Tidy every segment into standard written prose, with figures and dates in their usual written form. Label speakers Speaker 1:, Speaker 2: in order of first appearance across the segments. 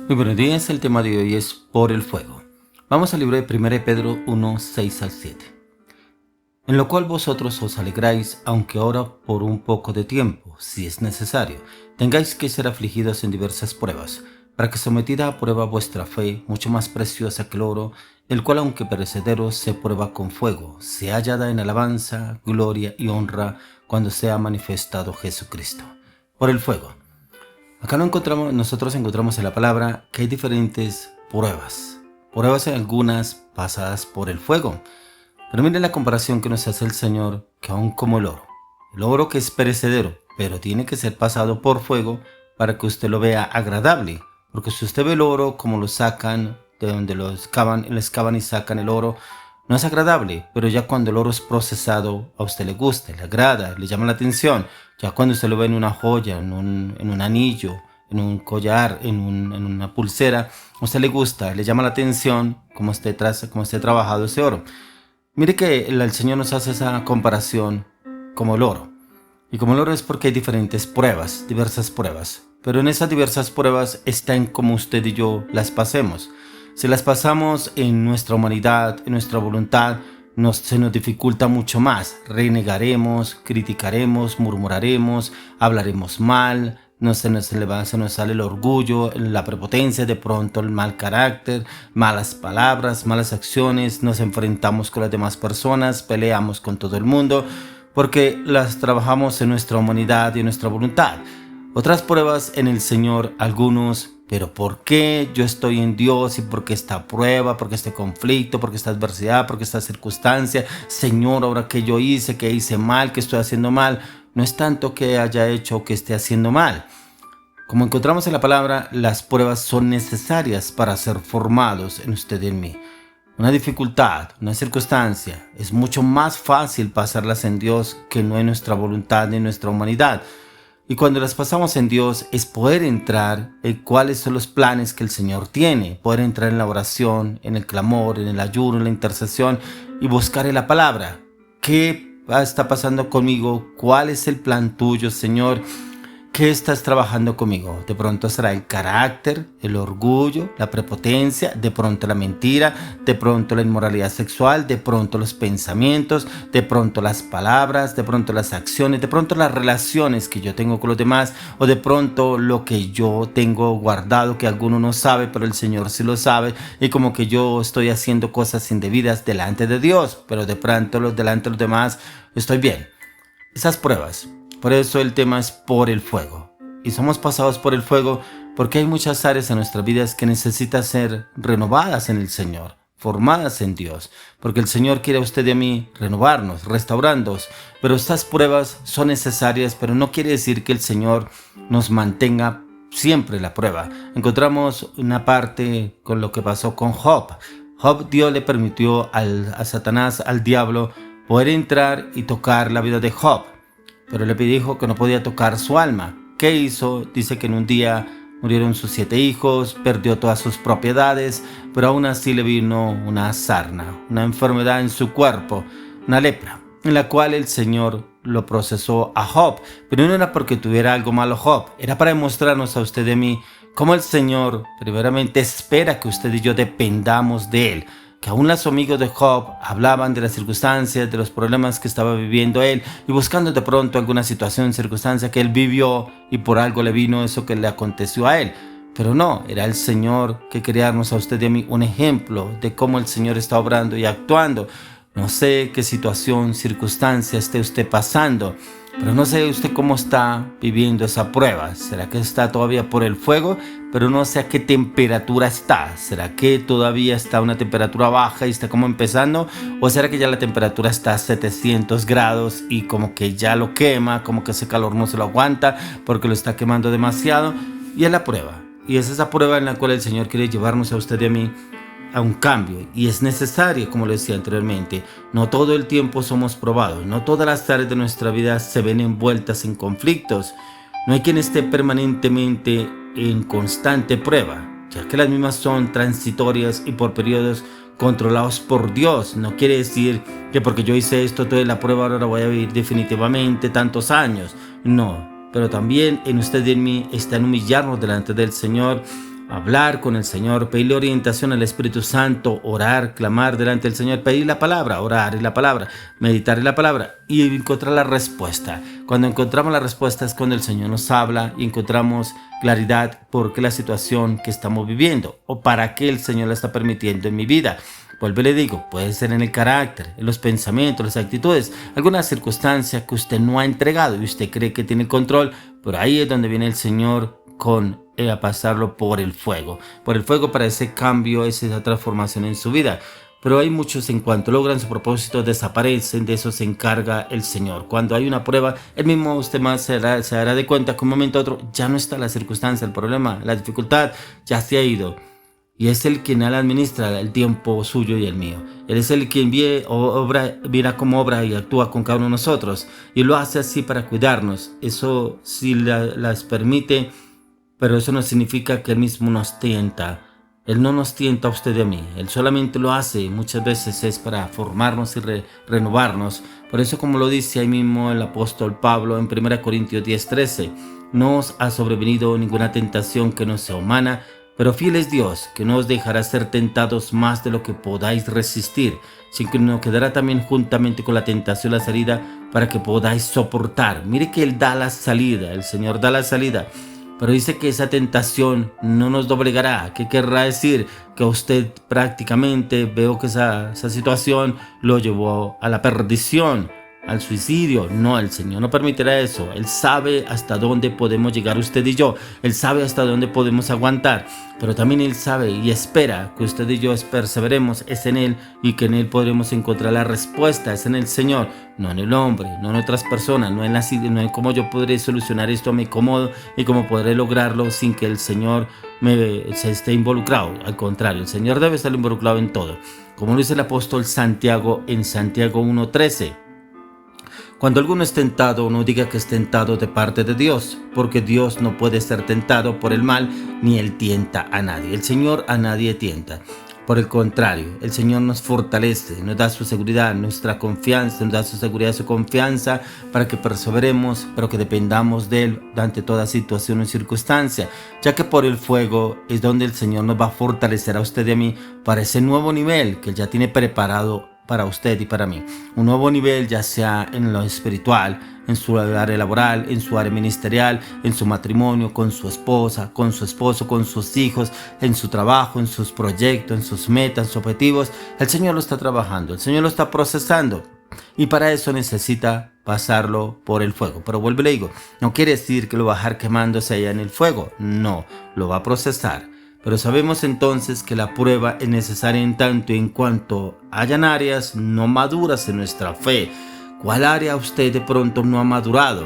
Speaker 1: Muy buenos días, el tema de hoy es por el fuego. Vamos al libro de 1 Pedro 1, 6 al 7. En lo cual vosotros os alegráis, aunque ahora por un poco de tiempo, si es necesario, tengáis que ser afligidos en diversas pruebas, para que sometida a prueba vuestra fe, mucho más preciosa que el oro, el cual aunque perecedero se prueba con fuego, se hallada en alabanza, gloria y honra cuando sea manifestado Jesucristo. Por el fuego. Acá nosotros encontramos en la palabra que hay diferentes pruebas en algunas pasadas por el fuego. Pero miren la comparación que nos hace el Señor, que aún como el oro que es perecedero, pero tiene que ser pasado por fuego para que usted lo vea agradable. Porque si usted ve el oro como lo sacan, de donde lo excavan y sacan el oro, no es agradable, pero ya cuando el oro es procesado, a usted le gusta, le agrada, le llama la atención. Ya cuando usted lo ve en una joya, en un anillo, en un collar, en una pulsera, a usted le gusta, le llama la atención cómo esté trabajado ese oro. Mire que el Señor nos hace esa comparación como el oro. Y como el oro es porque hay diferentes pruebas, diversas pruebas. Pero en esas diversas pruebas está en cómo usted y yo las pasemos. Si las pasamos en nuestra humanidad, en nuestra voluntad, se nos dificulta mucho más. Renegaremos, criticaremos, murmuraremos, hablaremos mal, se nos sale el orgullo, la prepotencia, de pronto el mal carácter, malas palabras, malas acciones, nos enfrentamos con las demás personas, peleamos con todo el mundo, porque las trabajamos en nuestra humanidad y en nuestra voluntad. Otras pruebas en el Señor, algunos, pero ¿por qué yo estoy en Dios y por qué esta prueba, por qué este conflicto, por qué esta adversidad, por qué esta circunstancia? Señor, ahora que yo hice, que hice mal, que estoy haciendo mal. No es tanto que haya hecho o que esté haciendo mal. Como encontramos en la palabra, las pruebas son necesarias para ser formados en usted y en mí. Una dificultad, una circunstancia, es mucho más fácil pasarlas en Dios que no en nuestra voluntad ni en nuestra humanidad. Y cuando las pasamos en Dios es poder entrar en cuáles son los planes que el Señor tiene, poder entrar en la oración, en el clamor, en el ayuno, en la intercesión y buscar en la palabra. ¿Qué está pasando conmigo? ¿Cuál es el plan tuyo, Señor? ¿Qué estás trabajando conmigo? De pronto será el carácter, el orgullo, la prepotencia, de pronto la mentira, de pronto la inmoralidad sexual, de pronto los pensamientos, de pronto las palabras, de pronto las acciones, de pronto las relaciones que yo tengo con los demás, o de pronto lo que yo tengo guardado que alguno no sabe, pero el Señor sí lo sabe, y como que yo estoy haciendo cosas indebidas delante de Dios, pero de pronto delante de los demás estoy bien. Esas pruebas. Por eso el tema es por el fuego. Y somos pasados por el fuego porque hay muchas áreas en nuestras vidas que necesitan ser renovadas en el Señor, formadas en Dios. Porque el Señor quiere a usted y a mí renovarnos, restaurarnos. Pero estas pruebas son necesarias, pero no quiere decir que el Señor nos mantenga siempre la prueba. Encontramos una parte con lo que pasó con Job. Dios le permitió a Satanás, al diablo, poder entrar y tocar la vida de Job. Pero le dijo que no podía tocar su alma. ¿Qué hizo? Dice que en un día murieron sus 7 hijos, perdió todas sus propiedades, pero aún así le vino una sarna, una enfermedad en su cuerpo, una lepra, en la cual el Señor lo procesó a Job. Pero no era porque tuviera algo malo Job, era para demostrarnos a usted y a mí cómo el Señor primeramente espera que usted y yo dependamos de Él. Que aún los amigos de Job hablaban de las circunstancias, de los problemas que estaba viviendo él y buscando de pronto alguna situación, circunstancia que él vivió y por algo le vino eso que le aconteció a él. Pero no, era el Señor que quería darnos a usted y a mí un ejemplo de cómo el Señor está obrando y actuando. No sé qué situación, circunstancia esté usted pasando, pero no sé usted cómo está viviendo esa prueba. ¿Será que está todavía por el fuego? Pero no sé a qué temperatura está. ¿Será que todavía está a una temperatura baja y está como empezando? ¿O será que ya la temperatura está a 700 grados y como que ya lo quema, como que ese calor no se lo aguanta porque lo está quemando demasiado? Y es la prueba. Y es esa prueba en la cual el Señor quiere llevarnos a usted y a mí a un cambio, y es necesario, como le decía anteriormente. No todo el tiempo somos probados, no todas las áreas de nuestra vida se ven envueltas en conflictos. No hay quien esté permanentemente en constante prueba, ya que las mismas son transitorias y por periodos controlados por Dios. No quiere decir que porque yo hice esto, toda la prueba ahora la voy a vivir definitivamente tantos años. No, pero también en usted y en mí está en humillarnos delante del Señor, hablar con el Señor, pedirle orientación al Espíritu Santo, orar, clamar delante del Señor, pedir la palabra, orar en la palabra, meditar en la palabra y encontrar la respuesta. Cuando encontramos la respuesta es cuando el Señor nos habla y encontramos claridad por qué la situación que estamos viviendo o para qué el Señor la está permitiendo en mi vida. Vuelvo y le digo, puede ser en el carácter, en los pensamientos, las actitudes, alguna circunstancia que usted no ha entregado y usted cree que tiene control, pero ahí es donde viene el Señor a pasarlo por el fuego para ese cambio, esa transformación en su vida. Pero hay muchos en cuanto logran su propósito desaparecen, de eso se encarga el Señor. Cuando hay una prueba, él mismo usted más se dará de cuenta que un momento a otro ya no está la circunstancia, el problema, la dificultad, ya se ha ido. Y es el quien administra el tiempo suyo y el mío. Él es el quien mira cómo obra y actúa con cada uno de nosotros. Y lo hace así para cuidarnos. Eso sí las permite, pero eso no significa que Él mismo nos tienta. Él no nos tienta a usted y a mí. Él solamente lo hace. Muchas veces es para formarnos y renovarnos. Por eso, como lo dice ahí mismo el apóstol Pablo en 1 Corintios 10:13, no os ha sobrevenido ninguna tentación que no sea humana, pero fiel es Dios, que no os dejará ser tentados más de lo que podáis resistir, sino que nos quedará también juntamente con la tentación la salida para que podáis soportar. Mire que Él da la salida, el Señor da la salida, pero dice que esa tentación no nos doblegará. ¿Qué querrá decir? Que usted prácticamente veo que esa situación lo llevó a la perdición, al suicidio. No, el Señor no permitirá eso. Él sabe hasta dónde podemos llegar usted y yo. Él sabe hasta dónde podemos aguantar. Pero también Él sabe y espera que usted y yo perseveremos. Es en Él y que en Él podremos encontrar la respuesta. Es en el Señor, no en el hombre, no en otras personas, no en cómo yo podré solucionar esto a mi cómodo y cómo podré lograrlo sin que el Señor se esté involucrado. Al contrario, el Señor debe estar involucrado en todo. Como lo dice el apóstol Santiago en Santiago 1:13. Cuando alguno es tentado, no diga que es tentado de parte de Dios, porque Dios no puede ser tentado por el mal, ni Él tienta a nadie. El Señor a nadie tienta. Por el contrario, el Señor nos fortalece, nos da su seguridad, nuestra confianza, nos da su seguridad, su confianza, para que perseveremos, pero que dependamos de Él ante toda situación o circunstancia, ya que por el fuego es donde el Señor nos va a fortalecer a usted y a mí para ese nuevo nivel que Él ya tiene preparado para usted y para mí. Un nuevo nivel, ya sea en lo espiritual, en su área laboral, en su área ministerial, en su matrimonio, con su esposa, con su esposo, con sus hijos, en su trabajo, en sus proyectos, en sus metas, sus objetivos. El Señor lo está trabajando, el Señor lo está procesando. Y para eso necesita pasarlo por el fuego. Pero vuelvo y le digo, no quiere decir que lo va a dejar quemándose allá en el fuego. No, lo va a procesar. Pero sabemos entonces que la prueba es necesaria en tanto y en cuanto hayan áreas no maduras en nuestra fe. ¿Cuál área usted de pronto no ha madurado?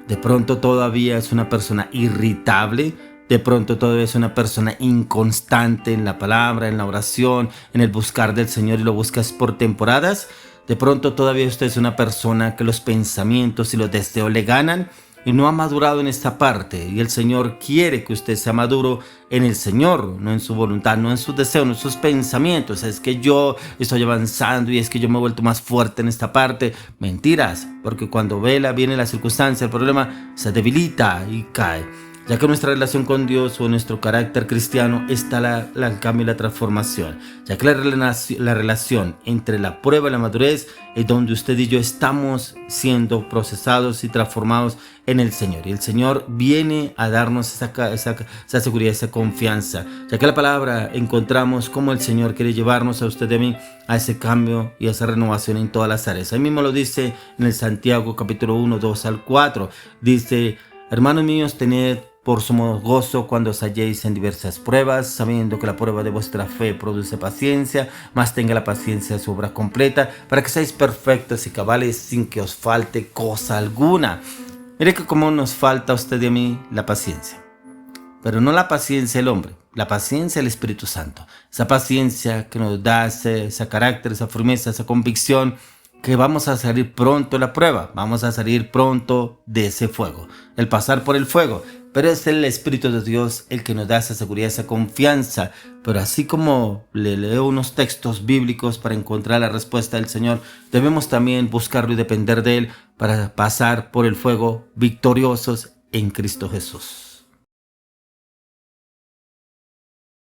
Speaker 1: De pronto todavía es una persona irritable. De pronto todavía es una persona inconstante en la palabra, en la oración, en el buscar del Señor y lo buscas por temporadas. De pronto todavía usted es una persona que los pensamientos y los deseos le ganan y no ha madurado en esta parte, y el Señor quiere que usted sea maduro en el Señor, no en su voluntad, no en sus deseos, no en sus pensamientos. Es que yo estoy avanzando y es que yo me he vuelto más fuerte en esta parte. Mentiras, porque cuando viene la circunstancia, el problema se debilita y cae. Ya que nuestra relación con Dios o nuestro carácter cristiano está el cambio y la transformación. Ya que la relación entre la prueba y la madurez es donde usted y yo estamos siendo procesados y transformados en el Señor. Y el Señor viene a darnos esa seguridad, esa confianza. Ya que la palabra encontramos cómo el Señor quiere llevarnos a usted y a mí a ese cambio y a esa renovación en todas las áreas. Ahí mismo lo dice en el Santiago capítulo 1, 2 al 4. Dice: hermanos míos, tened por sumo gozo cuando os halléis en diversas pruebas, sabiendo que la prueba de vuestra fe produce paciencia, mas tenga la paciencia su obra completa, para que seáis perfectos y cabales sin que os falte cosa alguna. Mire que como nos falta a usted y a mí la paciencia, pero no la paciencia del hombre, la paciencia del Espíritu Santo, esa paciencia que nos da ese carácter, esa firmeza, esa convicción, que vamos a salir pronto de la prueba, vamos a salir pronto de ese fuego, el pasar por el fuego. Pero es el Espíritu de Dios el que nos da esa seguridad, esa confianza. Pero así como le leo unos textos bíblicos para encontrar la respuesta del Señor, debemos también buscarlo y depender de Él para pasar por el fuego victoriosos en Cristo Jesús.